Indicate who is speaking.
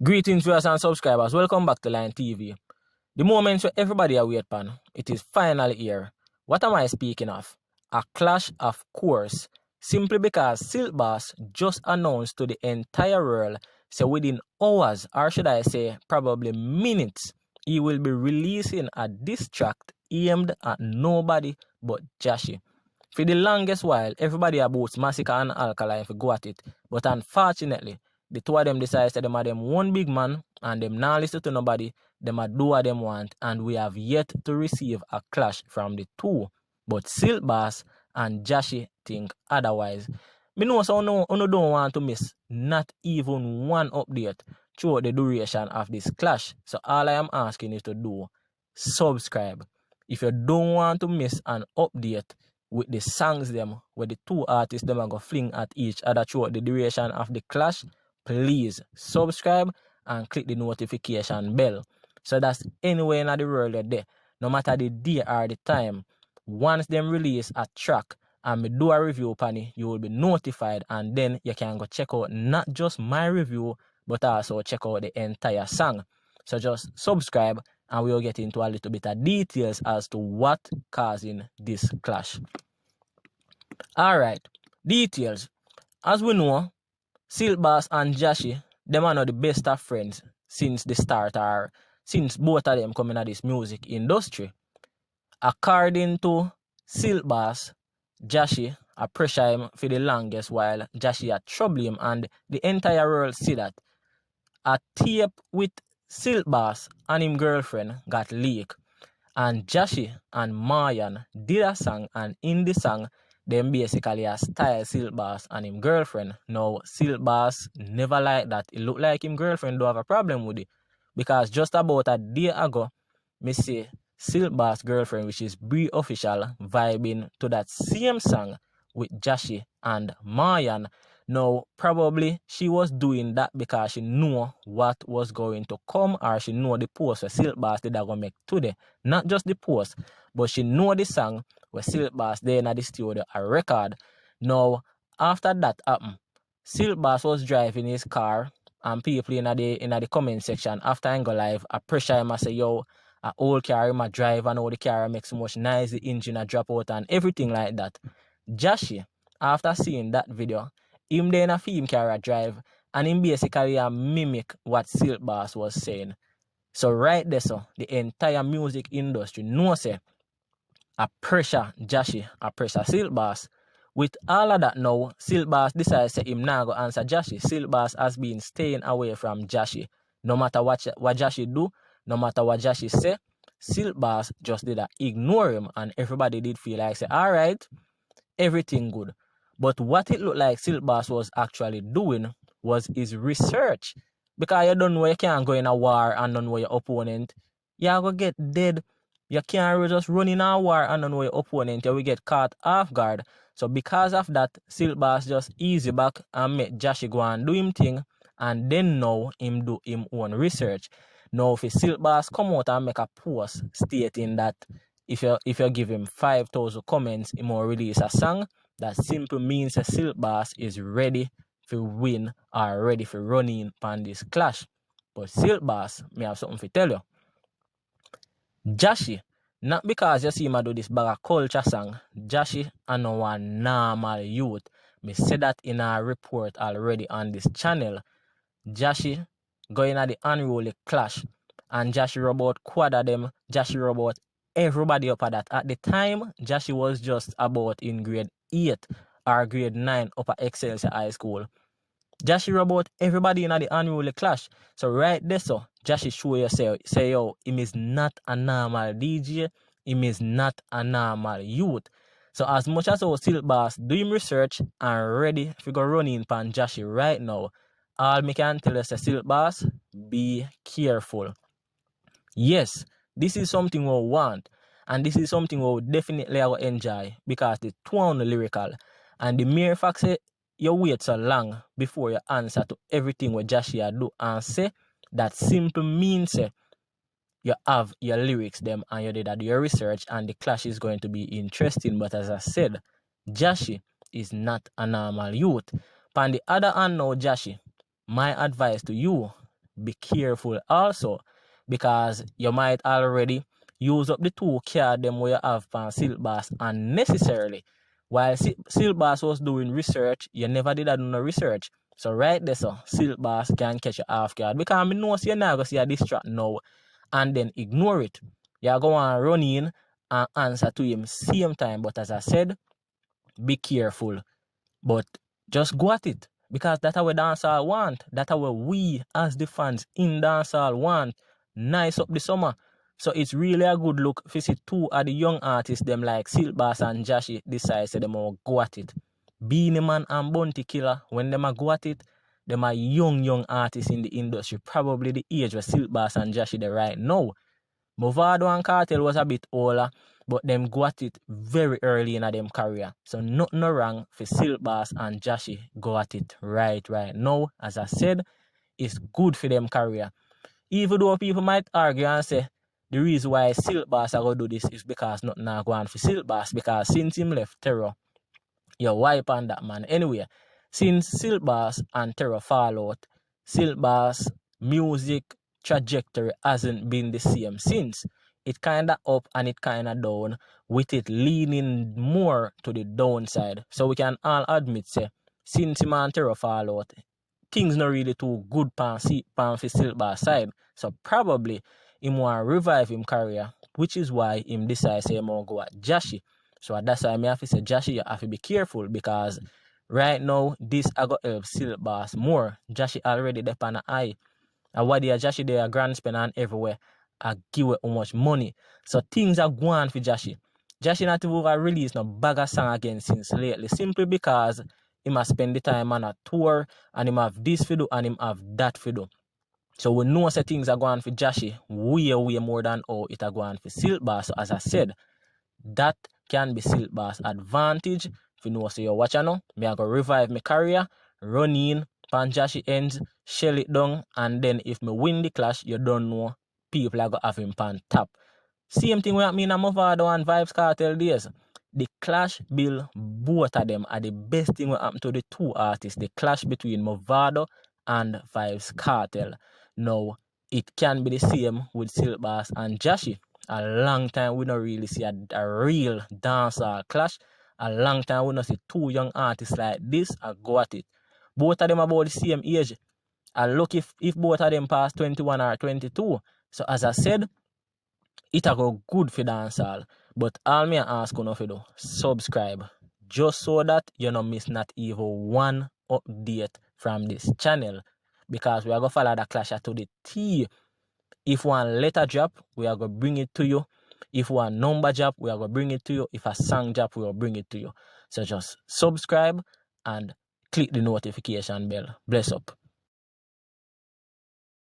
Speaker 1: Greetings viewers and subscribers, welcome back to Line TV. The moment where everybody await pan, it is finally here. What am I speaking of? A clash, of course, simply because Silkboss just announced to the entire world, so within hours, or should I say probably minutes, he will be releasing a diss track aimed at nobody but Jahshii. For the longest while, everybody about Massacre and Alkaline for go at it, but unfortunately, the two of them decided that them are them one big man and them not listen to nobody, them are do what them want, and we have yet to receive a clash from the two. But Silkboss and Jahshii think otherwise. Me know so no don't want to miss not even one update throughout the duration of this clash. So all I am asking is to do subscribe. If you don't want to miss an update with the songs them where the two artists them are going to fling at each other throughout the duration of the clash, please subscribe and click the notification bell. So that's anywhere in the world you're there. No matter the day or the time, once them release a track and me do a review upon it, you will be notified, and then you can go check out not just my review, but also check out the entire song. So just subscribe and we'll get into a little bit of details as to what causing this clash. Alright, details. As we know, Silkboss and Jahshii, them are not the best of friends since the start, or since both of them coming at this music industry. According to Silkboss, Jahshii a pressure him for the longest while Jahshii a trouble him, and the entire world see that. A tape with Silkboss and him girlfriend got leaked, and Jahshii and Mayan did a song, and in the song them basically a style Silkboss and him girlfriend. Now Silkboss never like that. It look like him girlfriend do have a problem with it, because just about a day ago, me see Silkboss girlfriend, which is Bree Official, vibing to that same song with Jahshii and Mayan. Now, probably she was doing that because she knew what was going to come, or she knew the post where Silkboss did going to make today. Not just the post, but she knew the song where Silkboss there in the studio a record. Now, after that happened, Silkboss was driving his car, and people in the comment section after I go live, I pressure him and say, yo, a old car him a drive, and all the car makes so much noise, the engine a drop out and everything like that. Jahshii, after seeing that video, him then a film car a drive, and him basically a mimic what Silkboss was saying. So right there, so the entire music industry knows say a pressure Jahshii, a pressure Silkboss. With all of that now, Silkboss decides to him now go answer Jahshii. Silkboss has been staying away from Jahshii. No matter what Jahshii do, no matter what Jahshii say, Silkboss just did ignore him, and everybody did feel like say, alright, everything good. But what it looked like Silkboss was actually doing was his research. Because you don't know you can't go in a war and don't know your opponent. You're going to get dead. You can't just run in a war and don't know your opponent. You will get caught off guard. So because of that, Silkboss just easy back and make Jahshii go and do him thing. And then now him do him own research. Now if Silkboss come out and make a post stating that if you give him 5,000 comments, he will release a song, that simply means that Silkboss is ready to win or ready for running upon this clash. But Silkboss, me have something to tell you. Jahshii, not because you see him do this bag of culture song, Jahshii and no one normal youth. Me said that in a report already on this channel. Jahshii going at the unruly clash, and Jahshii robot quad of them, Jahshii robot everybody up at that. At the time, Jahshii was just about in grade 8 or grade 9 upper Excelsior High School. Jahshii robot everybody in the unruly clash. So right there, so Jahshii show yourself, say yo, him is not a normal DJ, him is not a normal youth. So as much as our Silkboss doing research and ready to go running pan Jahshii right now, all me can tell us, Silkboss, be careful. Yes, this is something we want, and this is something we definitely will enjoy, because the tone lyrical, and the mere fact say you wait so long before you answer to everything what Jahshii do and say, that simply means you have your lyrics them and you did your research, and the clash is going to be interesting. But as I said, Jahshii is not a normal youth. On the other hand now, Jahshii, my advice to you, be careful also, because you might already use up the 2 card them where you have on Silkboss unnecessarily. While Silkboss was doing research, you never did no research. So right there, so Silkboss can catch you off guard, because I know you're not going to see a distract now and then ignore it. You're going to run in and answer to him same time. But as I said, be careful. But just go at it, because that's what dancehall want. That's what we as the fans in dancehall want. Nice up the summer. So it's really a good look if you see 2 of the young artists, them like Silkboss and Jahshii, decide say them will go at it. Beenie Man and Bounty Killer, when them a go at it, them are young artists in the industry, probably the age where Silkboss and Jahshii they right now. Movado and Cartel was a bit older, but them got it very early in them career. So nothing wrong for Silkboss and Jahshii go at it right now. As I said, it's good for them career. Even though people might argue and say the reason why Silkboss are going to do this is because nothing now going for Silkboss, because since him left Terror, you wipe on that man. Anyway, since Silkboss and Terror fall out, Silkboss music trajectory hasn't been the same since. It kinda up and it kinda down, with it leaning more to the downside. So we can all admit, say, since him and Terror fall out, things not really too good pan for Silkboss side. So probably him want to revive him career, which is why him decide say him want go at Jahshii. So that's why I have to say, Jahshii, you have to be careful, because right now this I got help Silkboss more. Jahshii already there on the eye. And what they are Jahshii, they are grand spend and everywhere. I give away how much money. So things are going for Jahshii. Jahshii not even release no bag of song again since lately, simply because he must spend the time on a tour and him have this for do and him have that for do. So we know that things are going for Jahshii way more than how it are going for Silkboss. So as I said, that can be Silkboss advantage. If you know, so you're watching now, me I go revive my career, run in, pan Jahshii ends, shell it down, and then if me win the clash, you don't know, people are going to have him pan top. Same thing with me in Movado and Vybz Kartel days. The clash bill, both of them are the best thing that happened to the 2 artists. The clash between Movado and Vybz Kartel. Now, it can be the same with Silkboss and Jahshii. A long time we don't really see a real dancehall clash. A long time we don't see 2 young artists like this go at it. Both of them about the same age. And look if both of them pass 21 or 22. So as I said, it a go good for dancehall. But all me ask you to do, subscribe, just so that you don't miss not even one update from this channel. Because we are going to follow the clash to the T. If one letter drop, we are going to bring it to you. If one number drop, we are going to bring it to you. If a song drop, we will bring it to you. So just subscribe and click the notification bell. Bless up.